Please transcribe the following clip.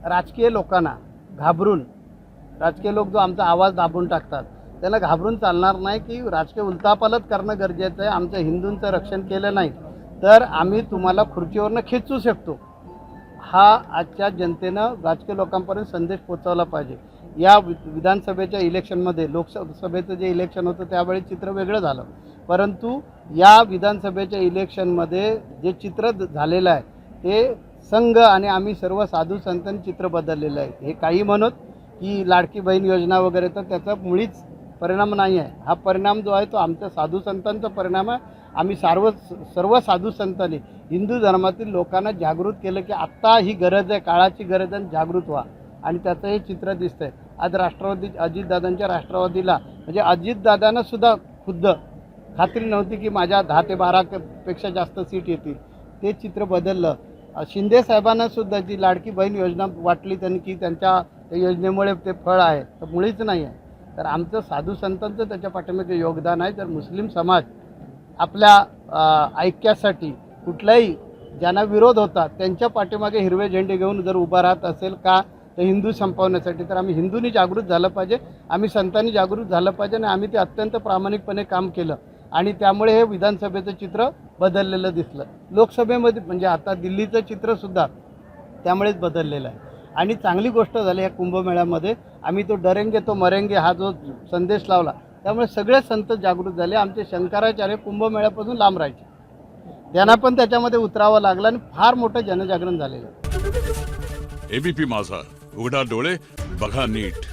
राजकीय लोकांना घाबरून, राजकीय लोक जो आमचा आवाज दाबून टाकतात त्याला घाबरून चालणार नाही की राजकीय उलथापालथ करणं गरजेचं आहे. आमच्या हिंदूंचं रक्षण केलं नाही तर आम्ही तुम्हाला खुर्चीवरनं खेचू शकतो, हा आजच्या जनतेनं राजकीय लोकांपर्यंत संदेश पोहोचवला पाहिजे. या विधानसभेच्या इलेक्शनमध्ये, लोकसभेचं जे इलेक्शन होतं त्यावेळी चित्र वेगळं झालं, परंतु या विधानसभेच्या इलेक्शनमध्ये जे चित्र झालेलं आहे ते संघ आणि आम्ही सर्व साधू संतांनी चित्र बदललेलं आहे. हे काही म्हणत की लाडकी बहीण योजना वगैरे, तर त्याचा मुळीच परिणाम नाही आहे. हा परिणाम जो आहे तो आमच्या साधू संतांचा परिणाम आहे. आम्ही सर्व साधू संतांनी हिंदू धर्मातील लोकांना जागृत केलं की आत्ता ही गरज आहे, काळाची गरज आहे, जागृत व्हा. आणि त्याचं हे चित्र दिसतंय. आज राष्ट्रवादी, अजितदादांच्या राष्ट्रवादीला, म्हणजे अजितदादांना सुद्धा खुद्द खात्री नव्हती की माझ्या 10 ते 12 पेक्षा जास्त सीट येतील. ते चित्र बदललं. शिंदे साहेबांना सुद्धा जी लाडकी बहीण योजना वाटली त्यांनी की त्यांच्या योजनेमुळे ते फळ आहे, तर मुळीच नाही आहे. तर आमचं साधू संतांचं त्याच्या पाठीमागे योगदान आहे. तर मुस्लिम समाज आपल्या ऐक्यासाठी कुठलाही ज्यांना विरोध होता त्यांच्या पाठीमागे हिरवे झेंडे घेऊन जर उभा राहत असेल का, तर हिंदू संपवण्यासाठी, तर आम्ही हिंदूंनी जागृत झालं पाहिजे, आम्ही संतांनी जागृत झालं पाहिजे. आणि आम्ही ते अत्यंत प्रामाणिकपणे काम केलं आणि त्यामुळे हे विधानसभेचं चित्र बदललेलं दिसलं. लोकसभेमध्ये म्हणजे आता दिल्लीचं चित्रसुद्धा त्यामुळेच बदललेलं आहे. आणि चांगली गोष्ट झाली या कुंभमेळ्यामध्ये, आम्ही तो डरेंगे तो मरेंगे हा जो संदेश लावला त्यामुळे सगळे संत जागृत झाले. आमचे शंकराचार्य कुंभमेळ्यापासून लांब राहायचे, त्यांना पण त्याच्यामध्ये उतरावं लागलं आणि फार मोठं जनजागरण झालेलं आहे. एबीपी माझा, उघडा डोळे बघा नीट.